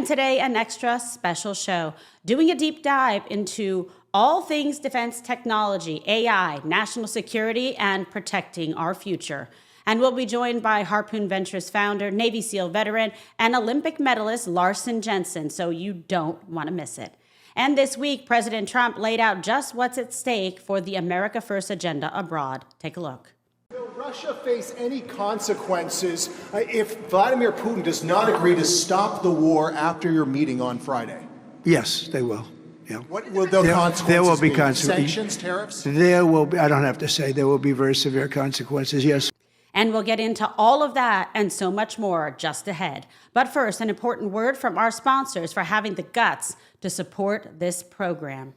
Today, an extra special show, doing a deep dive into all things defense technology, AI, national security, and protecting our future. And we'll be joined by Harpoon Ventures founder, Navy SEAL veteran, and Olympic medalist Larsen Jensen, so you don't want to miss it. And this week, President Trump laid out just what's at stake for the America First agenda abroad. Take a look. Will Russia face any consequences if Vladimir Putin does not agree to stop the war after your meeting on Friday? Yes, they will. Yeah. What will the consequences there will be be? consequences. Sanctions, tariffs? There will be, I don't have to say, there will be very severe consequences, yes. And we'll get into all of that and so much more just ahead. But first, an important word from our sponsors for having the guts to support this program.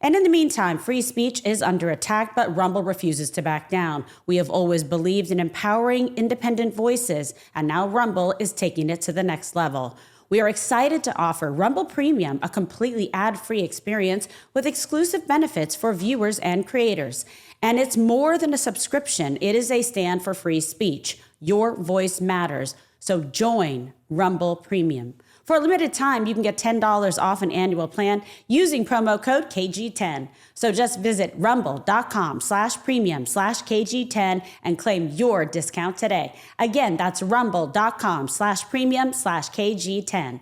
And in the meantime, free speech is under attack, but Rumble refuses to back down. We have always believed in empowering independent voices, and now Rumble is taking it to the next level. We are excited to offer Rumble Premium, a completely ad-free experience with exclusive benefits for viewers and creators. And it's more than a subscription. It is a stand for free speech. Your voice matters. So join Rumble Premium. For a limited time, you can get $10 off an annual plan using promo code KG10. So just visit rumble.com/premium/KG10 and claim your discount today. Again, that's rumble.com/premium/KG10.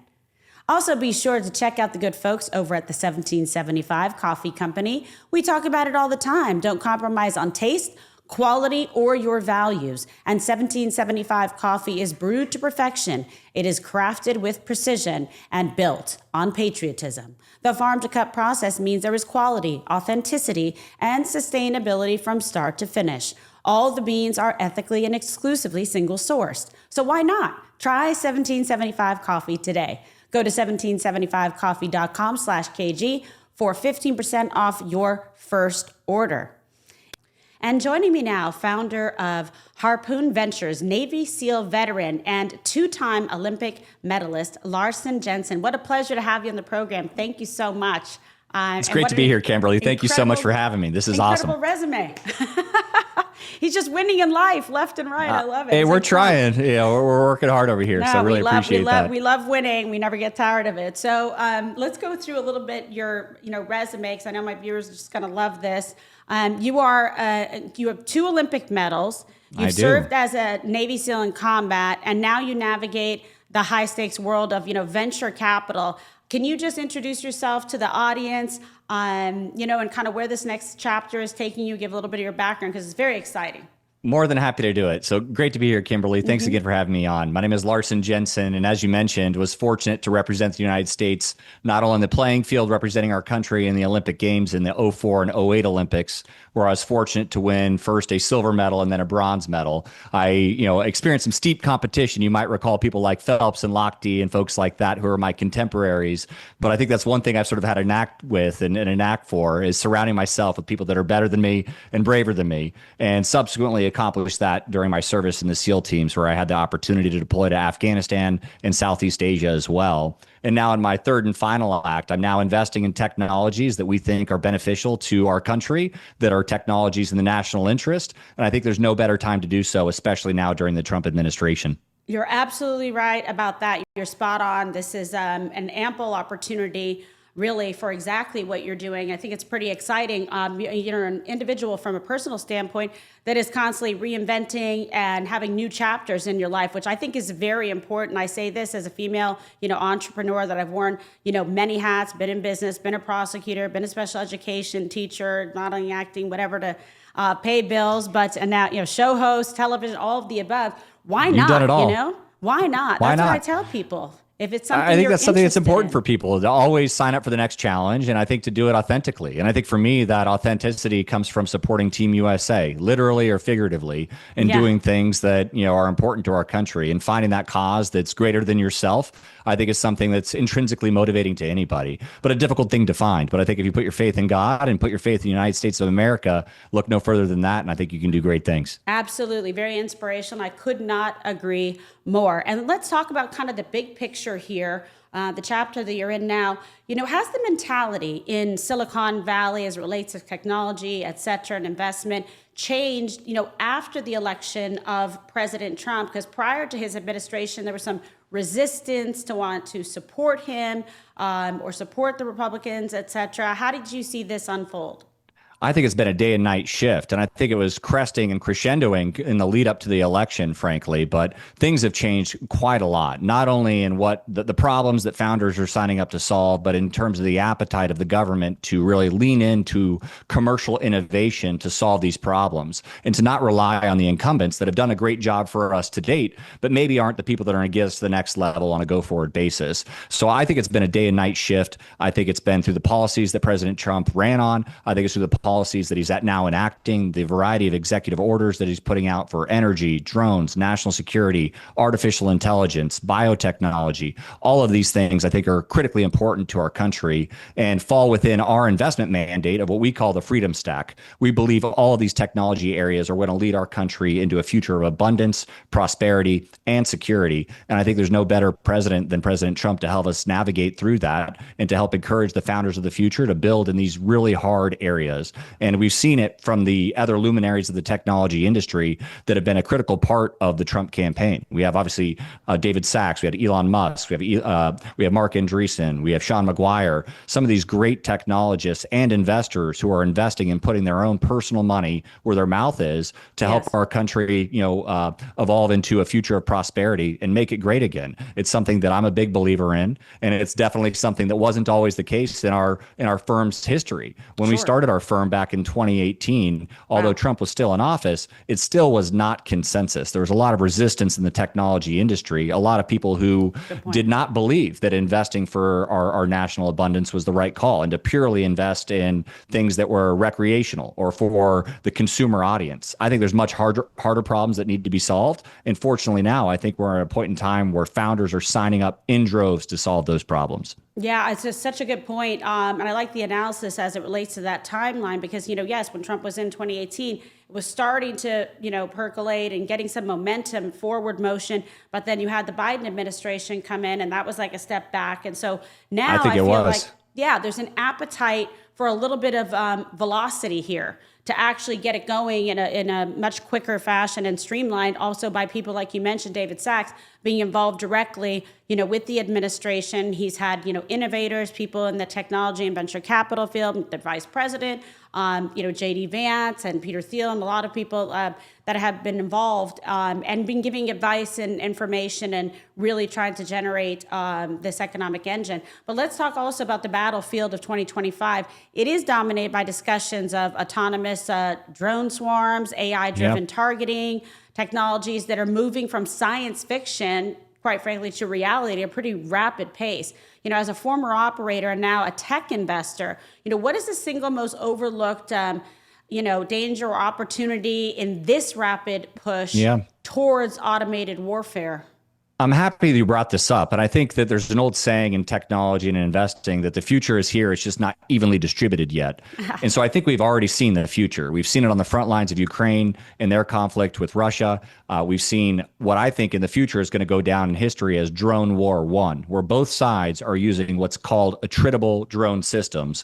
Also, be sure to check out the good folks over at the 1775 Coffee Company. We talk about it all the time. Don't compromise on taste, quality, or your values. And 1775 coffee is brewed to perfection. It is crafted with precision and built on patriotism. The farm to cup process means there is quality, authenticity, and sustainability from start to finish. All the beans are ethically and exclusively single sourced. So why not? Try 1775 coffee today. Go to 1775coffee.com/KG for 15% off your first order. And joining me now, founder of Harpoon Ventures, Navy SEAL veteran, and two-time Olympic medalist, Larsen Jensen. What a pleasure to have you on the program. Thank you so much. It's great to be here, Kimberly. Thank you so much for having me. This is awesome. Incredible resume. He's just winning in life, left and right. I love it. Hey, we're trying. We're working hard over here, so I really appreciate that. We love winning. We never get tired of it. So let's go through a little bit your resume, because I know my viewers are just going to love this. You have 2 Olympic medals. You've served as a Navy SEAL in combat, and now you navigate the high stakes world of venture capital. Can you just introduce yourself to the audience, and kind of where this next chapter is taking you? Give a little bit of your background, because it's very exciting. More than happy to do it. So great to be here, Kimberly. Thanks again for having me on. My name is Larsen Jensen, and as you mentioned, was fortunate to represent the United States, not only on the playing field, representing our country in the Olympic Games in the 04 and 08 Olympics, where I was fortunate to win first a silver medal and then a bronze medal. I, experienced some steep competition. You might recall people like Phelps and Lochte and folks like that who are my contemporaries. But I think that's one thing I've sort of had a knack with and a knack for, is surrounding myself with people that are better than me and braver than me. And subsequently accomplished that during my service in the SEAL teams, where I had the opportunity to deploy to Afghanistan and Southeast Asia as well. And now in my third and final act, I'm now investing in technologies that we think are beneficial to our country, that are technologies in the national interest. And I think there's no better time to do so, especially now during the Trump administration. You're absolutely right about that. You're spot on. This is an ample opportunity, really, for exactly what you're doing. I think it's pretty exciting. You're an individual from a personal standpoint that is constantly reinventing and having new chapters in your life, which I think is very important. I say this as a female, entrepreneur, that I've worn, many hats, been in business, been a prosecutor, been a special education teacher, modeling, acting, whatever, to pay bills, but and now, show host, television, all of the above. Why not? You've done it all. Why not? Why That's not? what I tell people. If it's something I think that's something that's important in. for people, to always sign up for the next challenge, and I think to do it authentically. And I think for me, that authenticity comes from supporting Team USA, literally or figuratively, and doing things that are important to our country, and finding that cause that's greater than yourself. I think is something that's intrinsically motivating to anybody, but a difficult thing to find. But I think if you put your faith in God and put your faith in the United States of America, look no further than that, and I think you can do great things. Absolutely. Very inspirational. I could not agree more. And let's talk about kind of the big picture here. The chapter that you're in now, has the mentality in Silicon Valley as it relates to technology, et cetera, and investment changed, after the election of President Trump? Because prior to his administration, there were some resistance to want to support him or support the Republicans, et cetera. How did you see this unfold? I think it's been a day and night shift. And I think it was cresting and crescendoing in the lead up to the election, frankly. But things have changed quite a lot, not only in what the problems that founders are signing up to solve, but in terms of the appetite of the government to really lean into commercial innovation to solve these problems and to not rely on the incumbents that have done a great job for us to date, but maybe aren't the people that are going to get us to the next level on a go forward basis. So I think it's been a day and night shift. I think it's been through the policies that President Trump ran on. I think it's through the policies that he's now enacting, the variety of executive orders that he's putting out for energy, drones, national security, artificial intelligence, biotechnology. All of these things I think are critically important to our country and fall within our investment mandate of what we call the freedom stack. We believe all of these technology areas are going to lead our country into a future of abundance, prosperity, and security. And I think there's no better president than President Trump to help us navigate through that and to help encourage the founders of the future to build in these really hard areas. And we've seen it from the other luminaries of the technology industry that have been a critical part of the Trump campaign. We have obviously David Sachs, we had Elon Musk, we have Mark Andreessen, we have Sean McGuire, some of these great technologists and investors who are investing and putting their own personal money where their mouth is to help our country, evolve into a future of prosperity and make it great again. It's something that I'm a big believer in, and it's definitely something that wasn't always the case in our firm's history. When we started our firm back in 2018, although Trump was still in office, it still was not consensus. There was a lot of resistance in the technology industry, a lot of people who did not believe that investing for our national abundance was the right call and to purely invest in things that were recreational or for the consumer audience. I think there's much harder problems that need to be solved. And fortunately now, I think we're at a point in time where founders are signing up in droves to solve those problems. Yeah, it's just such a good point. And I like the analysis as it relates to that timeline because, yes, when Trump was in 2018, it was starting to, percolate and getting some momentum, forward motion. But then you had the Biden administration come in and that was like a step back. And so now I feel like, there's an appetite for a little bit of velocity here to actually get it going in a much quicker fashion and streamlined also by people like you mentioned, David Sachs, being involved directly, with the administration. He's had, innovators, people in the technology and venture capital field, the vice president, J.D. Vance and Peter Thiel and a lot of people that have been involved and been giving advice and information and really trying to generate this economic engine. But let's talk also about the battlefield of 2025. It is dominated by discussions of autonomous drone swarms, AI-driven targeting, technologies that are moving from science fiction, quite frankly, to reality at a pretty rapid pace. As a former operator and now a tech investor, what is the single most overlooked, danger or opportunity in this rapid push towards automated warfare? I'm happy that you brought this up. And I think that there's an old saying in technology and investing that the future is here. It's just not evenly distributed yet. And so I think we've already seen the future. We've seen it on the front lines of Ukraine and their conflict with Russia. We've seen what I think in the future is going to go down in history as Drone War 1, where both sides are using what's called attritable drone systems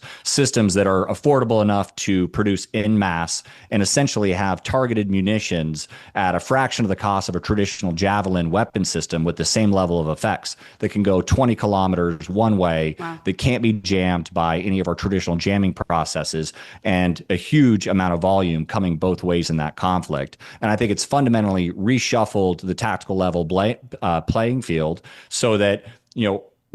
that are affordable enough to produce en masse and essentially have targeted munitions at a fraction of the cost of a traditional Javelin weapon system with the same level of effects that can go 20 kilometers one way, that can't be jammed by any of our traditional jamming processes, and a huge amount of volume coming both ways in that conflict. And I think it's fundamentally reshuffled the tactical level playing field so that,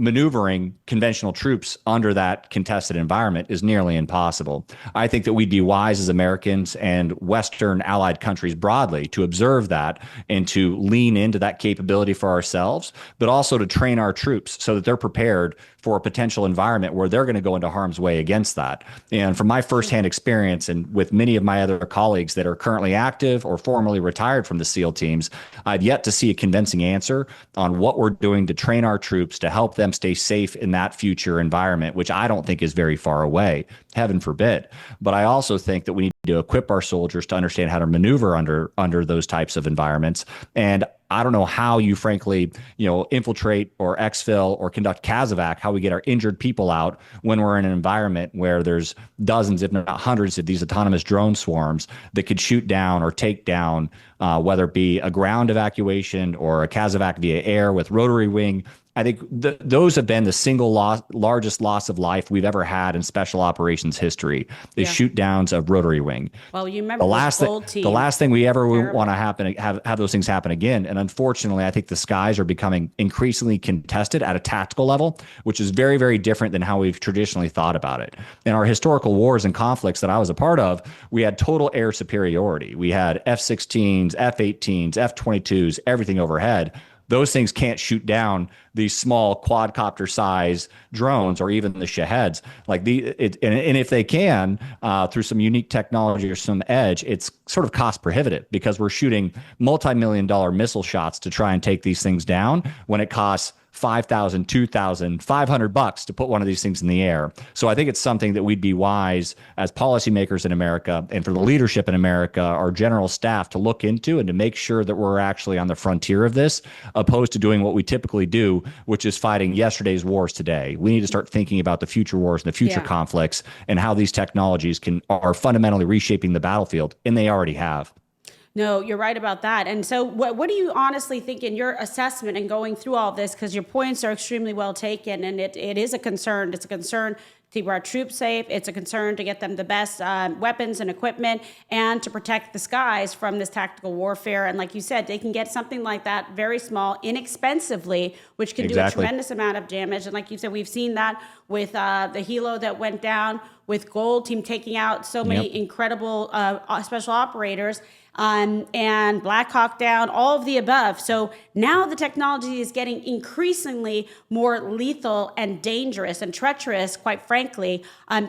maneuvering conventional troops under that contested environment is nearly impossible. I think that we'd be wise as Americans and Western allied countries broadly to observe that and to lean into that capability for ourselves, but also to train our troops so that they're prepared for a potential environment where they're going to go into harm's way against that. And from my firsthand experience and with many of my other colleagues that are currently active or formerly retired from the SEAL teams, I've yet to see a convincing answer on what we're doing to train our troops to help them stay safe in that future environment, which I don't think is very far away, heaven forbid. But I also think that we need to equip our soldiers to understand how to maneuver under those types of environments. And I don't know how you frankly, infiltrate or exfil or conduct CASEVAC, how we get our injured people out when we're in an environment where there's dozens, if not hundreds of these autonomous drone swarms that could shoot down or take down, whether it be a ground evacuation or a CASEVAC via air with rotary wing. I think those have been the single largest loss of life we've ever had in special operations history, is shoot downs of rotary wing. Well, you remember the last thing we ever want to happen, have those things happen again. And unfortunately, I think the skies are becoming increasingly contested at a tactical level, which is very, very different than how we've traditionally thought about it. In our historical wars and conflicts that I was a part of, we had total air superiority. We had F-16s, F-18s, F-22s, everything overhead. Those things can't shoot down these small quadcopter size drones or even the Shaheds. And if they can, through some unique technology or some edge, it's sort of cost prohibitive because we're shooting multi-million-dollar missile shots to try and take these things down when it costs $5,000, $2,000, $500 to put one of these things in the air. So I think it's something that we'd be wise as policymakers in America and for the leadership in America, our general staff, to look into and to make sure that we're actually on the frontier of this, opposed to doing what we typically do, which is fighting yesterday's wars today. We need to start thinking about the future wars and the future conflicts and how these technologies are fundamentally reshaping the battlefield, and they already have. No, you're right about that. And so what do you honestly think in your assessment and going through all this, because your points are extremely well taken, and it is a concern. It's a concern to keep our troops safe. It's a concern to get them the best weapons and equipment and to protect the skies from this tactical warfare. And like you said, they can get something like that very small, inexpensively, which can do a tremendous amount of damage. And like you said, we've seen that with the helo that went down, with Gold Team taking out so many incredible special operators. And Black Hawk Down, all of the above. So now the technology is getting increasingly more lethal and dangerous and treacherous, quite frankly.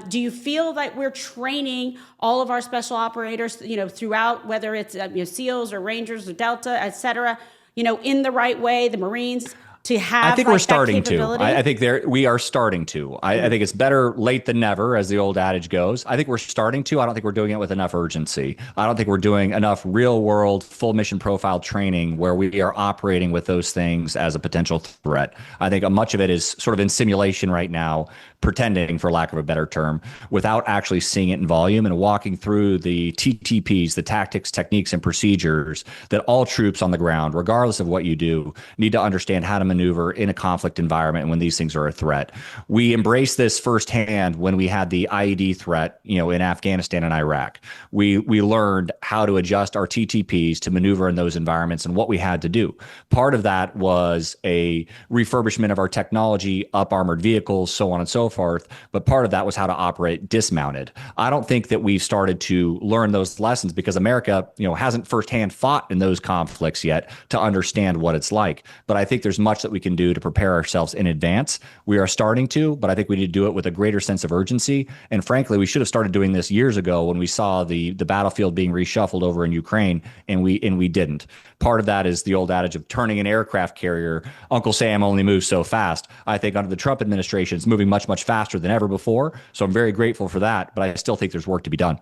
Do you feel that we're training all of our special operators, throughout, whether it's SEALs or Rangers or Delta, et cetera, in the right way, the Marines, to have? I think we're starting to. I think we are starting to. I think it's better late than never, as the old adage goes. I think we're starting to. I don't think we're doing it with enough urgency. I don't think we're doing enough real world full mission profile training where we are operating with those things as a potential threat. I think much of it is sort of in simulation right now, pretending, for lack of a better term, without actually seeing it in volume and walking through the TTPs, the tactics, techniques, and procedures that all troops on the ground, regardless of what you do, need to understand how to maneuver in a conflict environment when these things are a threat. We embraced this firsthand when we had the IED threat, in Afghanistan and Iraq. We learned how to adjust our TTPs to maneuver in those environments and what we had to do. Part of that was a refurbishment of our technology, up armored vehicles, so on and so forth. But part of that was how to operate dismounted. I don't think that we've started to learn those lessons because America, hasn't firsthand fought in those conflicts yet to understand what it's like. But I think there's much that we can do to prepare ourselves in advance. We are starting to, but I think we need to do it with a greater sense of urgency. And frankly, we should have started doing this years ago when we saw the battlefield being reshuffled over in Ukraine, and we didn't. Part of that is the old adage of turning an aircraft carrier. Uncle Sam only moves so fast. I think under the Trump administration, it's moving much, much faster than ever before. So I'm very grateful for that, but I still think there's work to be done.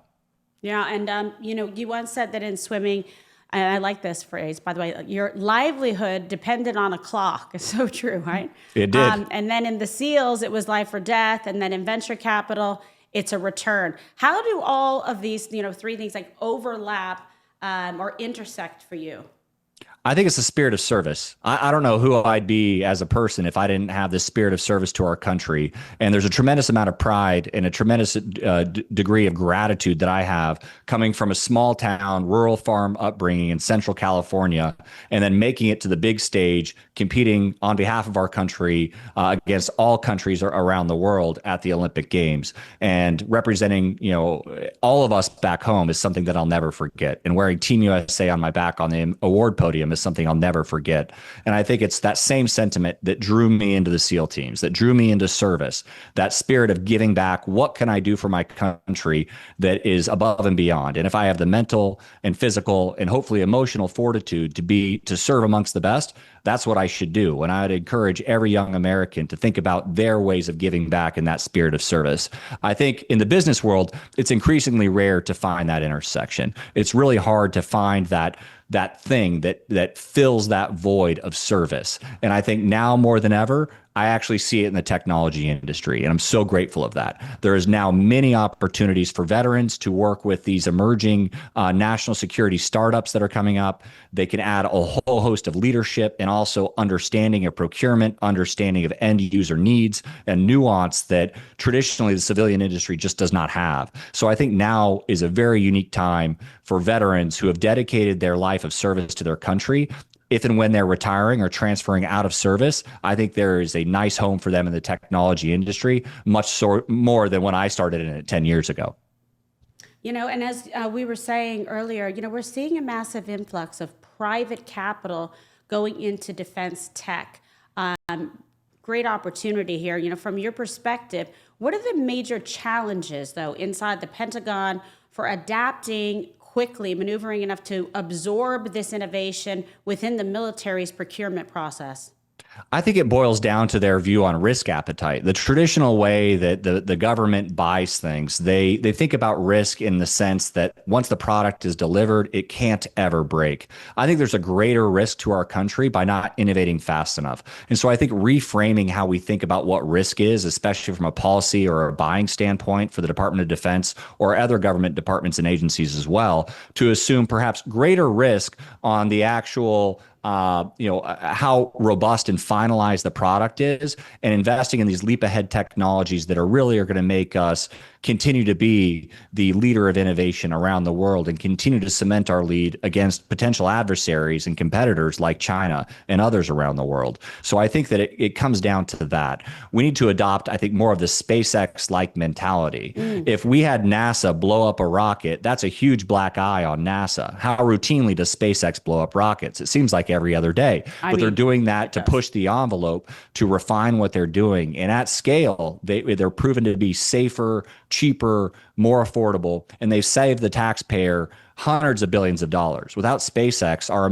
Yeah. And, you once said that in swimming, and I like this phrase, by the way, your livelihood depended on a clock. It's so true, right? It did. And then in the SEALs, it was life or death. And then in venture capital, it's a return. How do all of these, three things overlap or intersect for you? I think it's the spirit of service. I don't know who I'd be as a person if I didn't have this spirit of service to our country. And there's a tremendous amount of pride and a tremendous degree of gratitude that I have coming from a small town, rural farm upbringing in Central California, and then making it to the big stage, competing on behalf of our country against all countries around the world at the Olympic Games, and representing, all of us back home is something that I'll never forget. And wearing Team USA on my back on the award podium is something I'll never forget. And I think it's that same sentiment that drew me into the SEAL teams, that drew me into service, that spirit of giving back. What can I do for my country that is above and beyond? And if I have the mental and physical and hopefully emotional fortitude to serve amongst the best, that's what I should do. And I would encourage every young American to think about their ways of giving back in that spirit of service. I think in the business world, it's increasingly rare to find that intersection. It's really hard to find that thing that fills that void of service. And I think now more than ever, I actually see it in the technology industry, and I'm so grateful of that. There is now many opportunities for veterans to work with these emerging national security startups that are coming up. They can add a whole host of leadership and also understanding of procurement, understanding of end user needs, and nuance that traditionally the civilian industry just does not have. So I think now is a very unique time for veterans who have dedicated their life of service to their country. If and when they're retiring or transferring out of service, I think there is a nice home for them in the technology industry, more than when I started in it 10 years ago. And as we were saying earlier, we're seeing a massive influx of private capital going into defense tech. Great opportunity here. From your perspective, what are the major challenges, though, inside the Pentagon for adapting quickly, maneuvering enough to absorb this innovation within the military's procurement process? I think it boils down to their view on risk appetite. The traditional way that the government buys things, they think about risk in the sense that once the product is delivered, it can't ever break. I think there's a greater risk to our country by not innovating fast enough. And so I think reframing how we think about what risk is, especially from a policy or a buying standpoint for the Department of Defense or other government departments and agencies as well, to assume perhaps greater risk on the actual how robust and finalized the product is, and investing in these leap ahead technologies that are going to make us continue to be the leader of innovation around the world and continue to cement our lead against potential adversaries and competitors like China and others around the world. So I think that it comes down to that. We need to adopt, I think, more of the SpaceX-like mentality. If we had NASA blow up a rocket, that's a huge black eye on NASA. How routinely does SpaceX blow up rockets? It seems like every other day. But they're doing that to push the envelope, to refine what they're doing. And at scale, they're proven to be safer, cheaper, more affordable, and they've saved the taxpayer hundreds of billions of dollars. Without SpaceX, our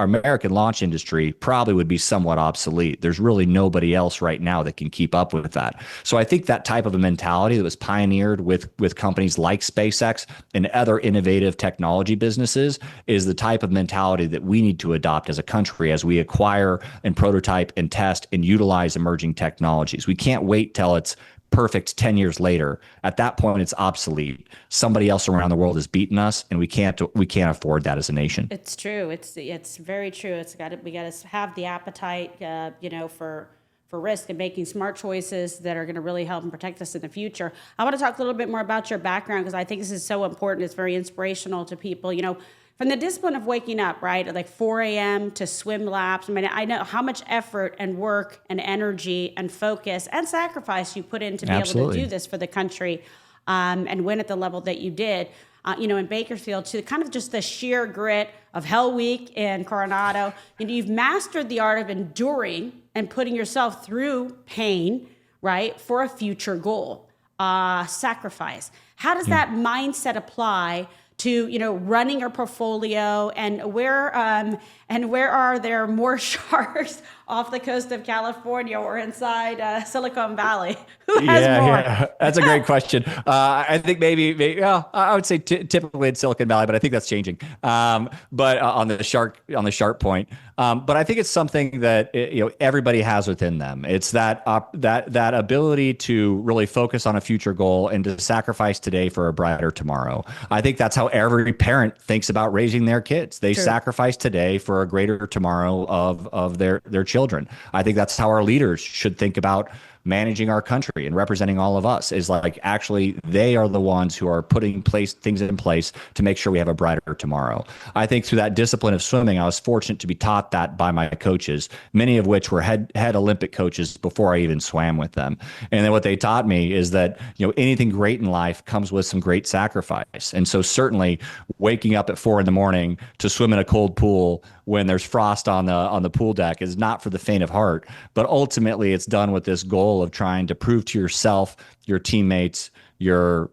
American launch industry probably would be somewhat obsolete. There's really nobody else right now that can keep up with that. So I think that type of a mentality that was pioneered with companies like SpaceX and other innovative technology businesses is the type of mentality that we need to adopt as a country as we acquire and prototype and test and utilize emerging technologies. We can't wait till it's perfect 10 years later. At that point, it's obsolete. Somebody else around the world has beaten us, and we can't afford that as a nation. It's true. It's very true. We got to have the appetite, for risk and making smart choices that are going to really help and protect us in the future. I want to talk a little bit more about your background because I think this is so important. It's very inspirational to people. From the discipline of waking up, right, at like 4 a.m. to swim laps. I mean, I know how much effort and work and energy and focus and sacrifice you put in to be able to do this for the country and win at the level that you did, in Bakersfield, to kind of just the sheer grit of Hell Week in Coronado. You've mastered the art of enduring and putting yourself through pain, right, for a future goal, sacrifice. How does that mindset apply to running a portfolio, and where are there more sharks off the coast of California or inside Silicon Valley? Who has more? Yeah, that's a great question. I think maybe I would say typically in Silicon Valley, but I think that's changing. But on the shark point, but I think it's something that everybody has within them. It's that ability to really focus on a future goal and to sacrifice today for a brighter tomorrow. I think that's how every parent thinks about raising their kids. They sacrifice today for a greater tomorrow of their children. I think that's how our leaders should think about managing our country and representing all of us, is like actually they are the ones who are putting things in place to make sure we have a brighter tomorrow. I think through that discipline of swimming, I was fortunate to be taught that by my coaches, many of which were head Olympic coaches before I even swam with them. And then what they taught me is that anything great in life comes with some great sacrifice. And so certainly waking up at 4 a.m. to swim in a cold pool when there's frost on the pool deck is not for the faint of heart, but ultimately it's done with this goal of trying to prove to yourself, your teammates, your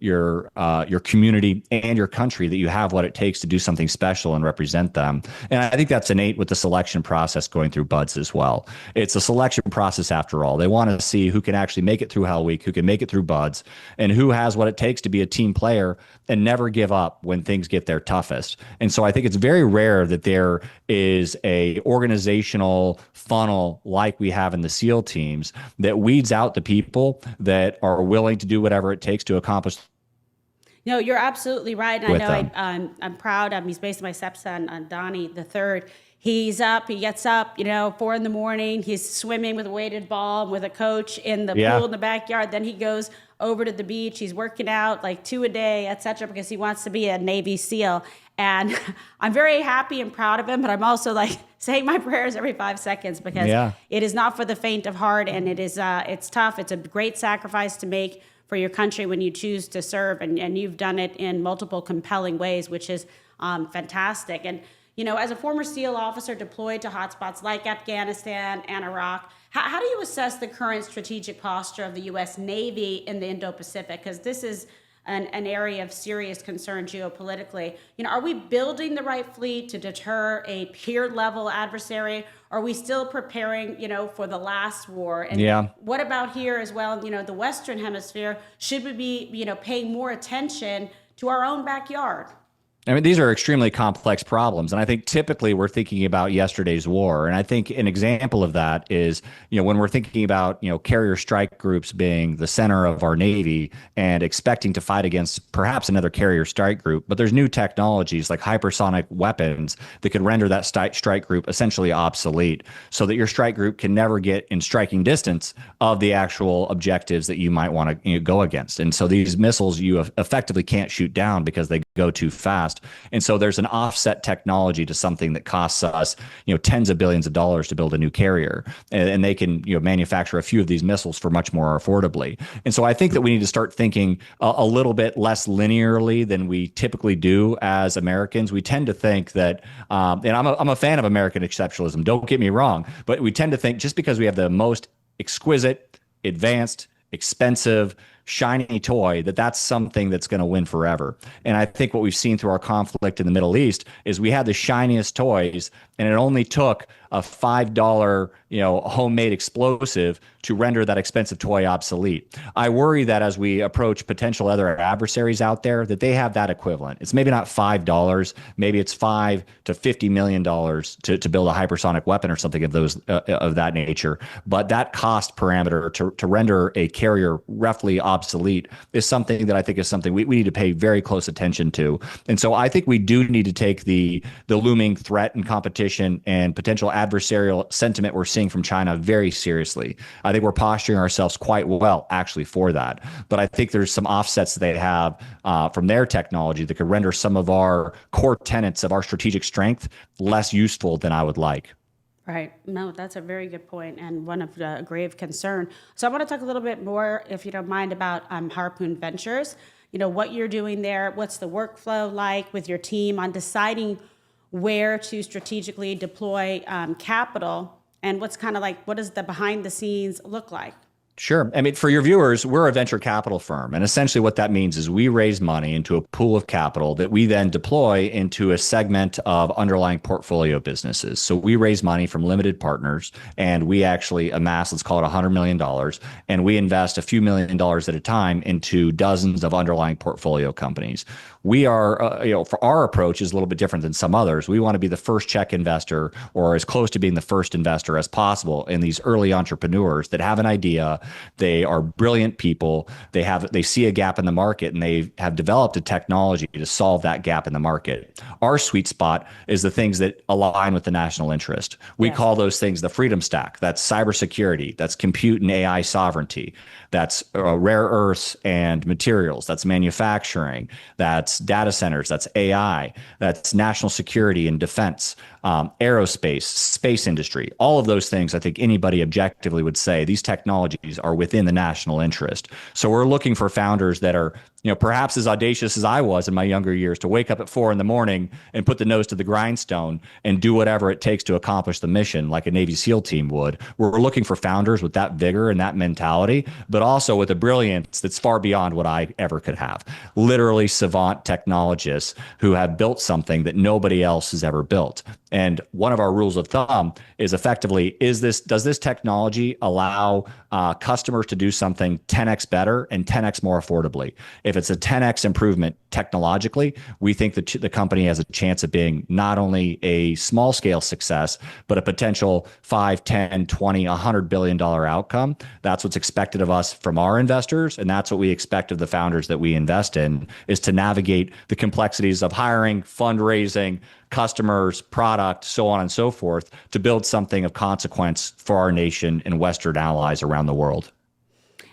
community and your country, that you have what it takes to do something special and represent them. And I think that's innate with the selection process going through buds as well. It's a selection process after all. They want to see who can actually make it through Hell Week, who can make it through buds, and who has what it takes to be a team player and never give up when things get their toughest. And so I think it's very rare that there is a organizational funnel like we have in the SEAL teams that weeds out the people that are willing to do whatever it takes to accomplish. No, you're absolutely right. And With I know them. I'm proud. He's based on my stepson, Donnie the third. He gets up, 4 a.m. He's swimming with a weighted ball with a coach in the pool in the backyard. Then he goes over to the beach. He's working out like 2 a day, etc., because he wants to be a Navy SEAL. And I'm very happy and proud of him, but I'm also like saying my prayers every 5 seconds, because it is not for the faint of heart, and it's tough. It's a great sacrifice to make for your country when you choose to serve, and you've done it in multiple compelling ways, which is fantastic. And as a former SEAL officer deployed to hotspots like Afghanistan and Iraq, how do you assess the current strategic posture of the U.S. Navy in the Indo-Pacific? Because this is an area of serious concern geopolitically. Are we building the right fleet to deter a peer-level adversary? Are we still preparing, for the last war? And what about here as well, the Western Hemisphere? Should we be, paying more attention to our own backyard? I mean, these are extremely complex problems. And I think typically we're thinking about yesterday's war. And I think an example of that is, when we're thinking about, carrier strike groups being the center of our Navy and expecting to fight against perhaps another carrier strike group, but there's new technologies like hypersonic weapons that could render that strike group essentially obsolete, so that your strike group can never get in striking distance of the actual objectives that you might want to go against. And so these missiles you effectively can't shoot down because they go too fast. And so there's an offset technology to something that costs us, tens of billions of dollars to build a new carrier, and they can, manufacture a few of these missiles for much more affordably. And so I think that we need to start thinking a little bit less linearly than we typically do as Americans. We tend to think that, and I'm a fan of American exceptionalism, don't get me wrong, but we tend to think just because we have the most exquisite, advanced, expensive, shiny toy, that's something that's going to win forever. And I think what we've seen through our conflict in the Middle East is we had the shiniest toys, and it only took a $5, homemade explosive to render that expensive toy obsolete. I worry that as we approach potential other adversaries out there, that they have that equivalent. It's maybe not $5, maybe it's $5 to $50 million to build a hypersonic weapon or something of that nature. But that cost parameter to render a carrier roughly obsolete is something that I think is something we need to pay very close attention to. And so I think we do need to take the looming threat and competition and potential adversarial sentiment we're seeing from China very seriously. I think we're posturing ourselves quite well, actually, for that. But I think there's some offsets that they have from their technology that could render some of our core tenets of our strategic strength less useful than I would like. Right. No, that's a very good point, and one of the grave concern. So I want to talk a little bit more, if you don't mind, about Harpoon Ventures. What you're doing there, what's the workflow like with your team on deciding where to strategically deploy capital, and what does the behind the scenes look like? Sure. I mean, for your viewers, we're a venture capital firm. And essentially what that means is we raise money into a pool of capital that we then deploy into a segment of underlying portfolio businesses. So we raise money from limited partners, and we actually amass, let's call it $100 million, and we invest a few $1,000,000 at a time into dozens of underlying portfolio companies. We are, for our approach is a little bit different than some others. We want to be the first check investor, or as close to being the first investor as possible in these early entrepreneurs that have an idea. They are brilliant people. They see a gap in the market, and they have developed a technology to solve that gap in the market. Our sweet spot is the things that align with the national interest. We call those things the freedom stack. That's cybersecurity. That's compute and AI sovereignty. That's rare earths and materials. That's manufacturing. That's data centers. That's AI. That's national security and defense. aerospace, space industry, all of those things. I think anybody objectively would say these technologies are within the national interest. So we're looking for founders that are, perhaps as audacious as I was in my younger years, to wake up at 4 a.m. and put the nose to the grindstone and do whatever it takes to accomplish the mission, like a Navy SEAL team would. We're looking for founders with that vigor and that mentality, but also with a brilliance that's far beyond what I ever could have. Literally savant technologists who have built something that nobody else has ever built. And one of our rules of thumb is effectively, does this technology allow customers to do something 10x better and 10x more affordably? If it's a 10x improvement technologically, we think that the company has a chance of being not only a small scale success, but a potential 5, 10, 20, $100 billion outcome. That's what's expected of us from our investors. And that's what we expect of the founders that we invest in, is to navigate the complexities of hiring, fundraising, customers, product, so on and so forth, to build something of consequence for our nation and Western allies around the world.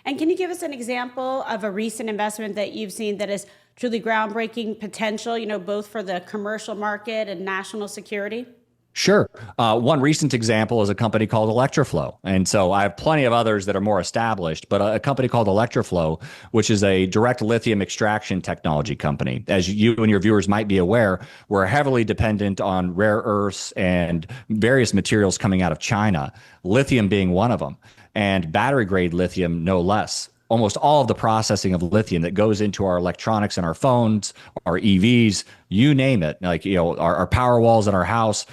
And can you give us an example of a recent investment that you've seen that is truly groundbreaking potential, both for the commercial market and national security? Sure. One recent example is a company called Electroflow. And so I have plenty of others that are more established, but a company called Electroflow, which is a direct lithium extraction technology company. As you and your viewers might be aware, we're heavily dependent on rare earths and various materials coming out of China, lithium being one of them, and battery grade lithium no less. Almost all of the processing of lithium that goes into our electronics and our phones, our EVs, you name it, like, our power walls in our house,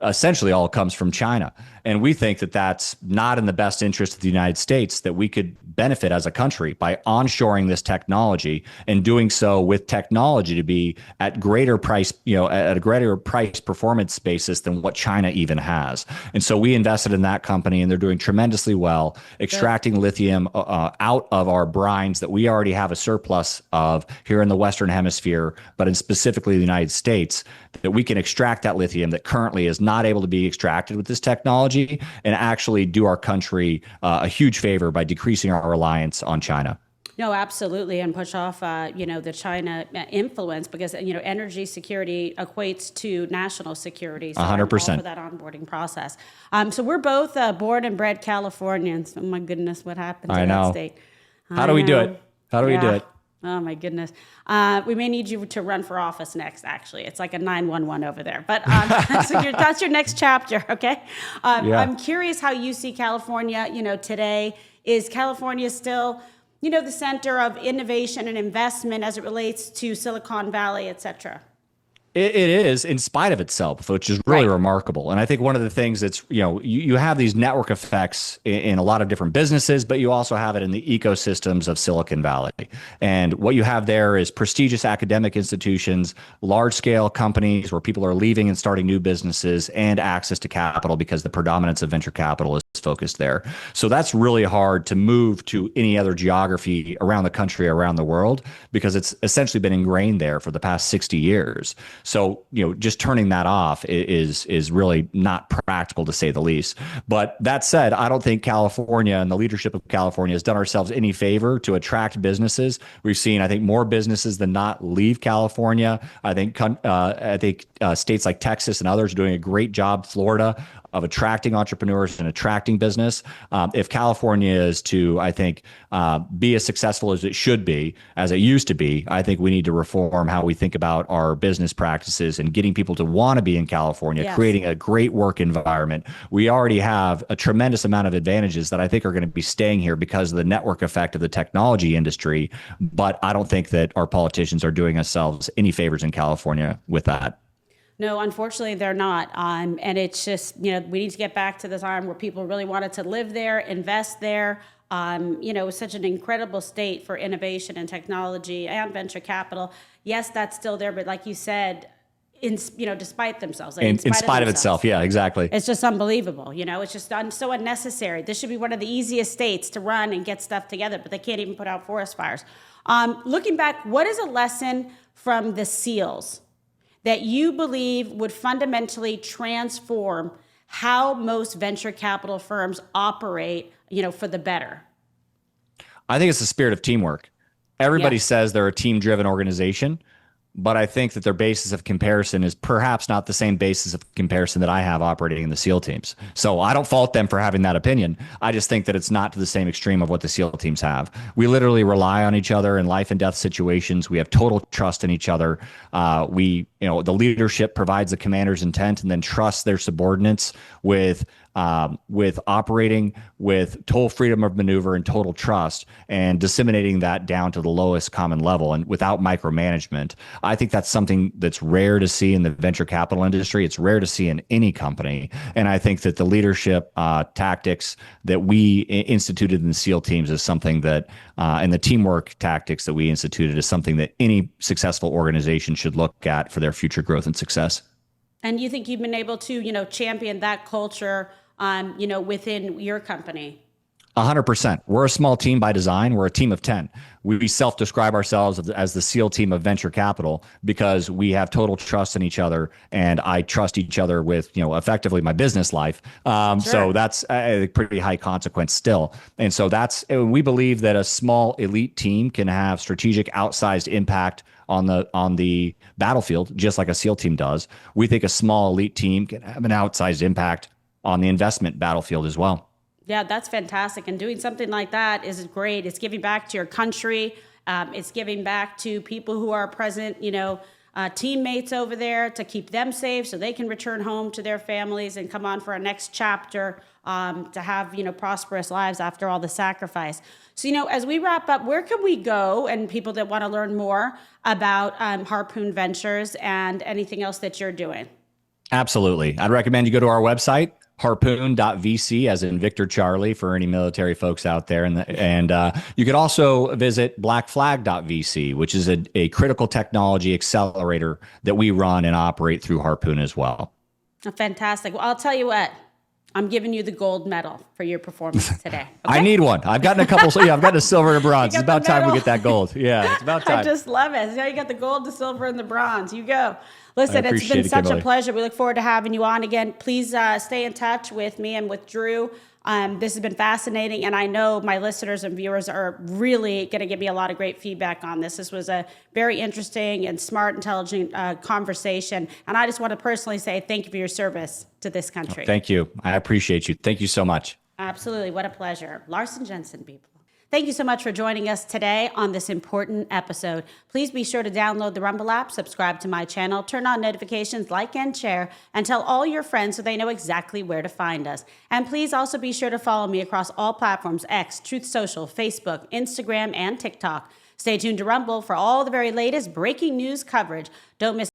essentially all comes from China. And we think that that's not in the best interest of the United States, that we could benefit as a country by onshoring this technology and doing so with technology to be at greater price, at a greater price performance basis than what China even has. And so we invested in that company, and they're doing tremendously well, extracting lithium out of our brines that we already have a surplus of here in the Western Hemisphere, but in specifically the United States, that we can extract that lithium that currently is not able to be extracted with this technology, and actually do our country a huge favor by decreasing our reliance on China. No, absolutely, and push off, the China influence, because energy security equates to national security. So 100% for that onboarding process. So we're both born and bred Californians. Oh my goodness, what happened to that state? How do we do it? How do we do it? Oh my goodness. We may need you to run for office next, actually. It's like a 911 over there. But so that's your next chapter, okay? I'm curious how you see California, today. Is California still, the center of innovation and investment as it relates to Silicon Valley, et cetera? It is, in spite of itself, which is really remarkable. And I think one of the things that's, you have these network effects in a lot of different businesses, but you also have it in the ecosystems of Silicon Valley. And what you have there is prestigious academic institutions, large scale companies where people are leaving and starting new businesses, and access to capital because the predominance of venture capital is focused there. So that's really hard to move to any other geography around the country, around the world, because it's essentially been ingrained there for the past 60 years. So, just turning that off is really not practical, to say the least. But that said, I don't think California and the leadership of California has done ourselves any favor to attract businesses. We've seen, I think, more businesses than not leave California. I think states like Texas and others are doing a great job, Florida, of attracting entrepreneurs and attracting business. If California is to, I think, be as successful as it should be, as it used to be, I think we need to reform how we think about our business practices and getting people to want to be in California, creating a great work environment. We already have a tremendous amount of advantages that I think are going to be staying here because of the network effect of the technology industry. But I don't think that our politicians are doing ourselves any favors in California with that. No, unfortunately, they're not. And it's just, we need to get back to the time where people really wanted to live there, invest there. It was such an incredible state for innovation and technology and venture capital. Yes, that's still there. But like you said, despite themselves. Like in spite of itself. Yeah, exactly. It's just unbelievable. It's just so unnecessary. This should be one of the easiest states to run and get stuff together, but they can't even put out forest fires. Looking back, what is a lesson from the SEALs that you believe would fundamentally transform how most venture capital firms operate, for the better? I think it's the spirit of teamwork. Everybody says they're a team-driven organization. but I think that their basis of comparison is perhaps not the same basis of comparison that I have operating in the SEAL teams. So I don't fault them for having that opinion. I just think that it's not to the same extreme of what the SEAL teams have. We literally rely on each other in life and death situations. We have total trust in each other. The leadership provides the commander's intent and then trusts their subordinates with operating with total freedom of maneuver and total trust and disseminating that down to the lowest common level and without micromanagement. I think that's something that's rare to see in the venture capital industry. It's rare to see in any company. And I think that the leadership tactics that we instituted in the SEAL teams is something that, and the teamwork tactics that we instituted is something that any successful organization should look at for their future growth and success. And you think you've been able to, champion that culture, within your company? 100%. We're a small team by design. We're a team of 10. We self-describe ourselves as the SEAL team of venture capital because we have total trust in each other, and I trust each other with, effectively my business life. Sure. So that's a pretty high consequence still. And so we believe that a small elite team can have strategic outsized impact on the battlefield, just like a SEAL team does. We think a small elite team can have an outsized impact on the investment battlefield as well. Yeah, that's fantastic. And doing something like that is great. It's giving back to your country. It's giving back to people who are present, teammates over there to keep them safe so they can return home to their families and come on for our next chapter to have, prosperous lives after all the sacrifice. So, as we wrap up, where can we go and people that want to learn more about Harpoon Ventures and anything else that you're doing? Absolutely. I'd recommend you go to our website, harpoon.vc, as in Victor Charlie, for any military folks out there. And you could also visit blackflag.vc, which is a critical technology accelerator that we run and operate through Harpoon as well. Fantastic. Well, I'll tell you what. I'm giving you the gold medal for your performance today. Okay? I need one. I've gotten a couple. I've gotten a silver and a bronze. It's about time we get that gold. Yeah, it's about time. I just love it. Now you got the gold, the silver, and the bronze. You go. Listen, it's been it, such Kimberly. a pleasure. We look forward to having you on again. Please stay in touch with me and with Drew. This has been fascinating, and I know my listeners and viewers are really going to give me a lot of great feedback on this. This was a very interesting and smart, intelligent conversation, and I just want to personally say thank you for your service to this country. Thank you. I appreciate you. Thank you so much. Absolutely. What a pleasure. Larsen, Jensen, people. Thank you so much for joining us today on this important episode. Please be sure to download the Rumble app, subscribe to my channel, turn on notifications, like and share, and tell all your friends so they know exactly where to find us. And please also be sure to follow me across all platforms: X, Truth Social, Facebook, Instagram, and TikTok. Stay tuned to Rumble for all the very latest breaking news coverage. Don't miss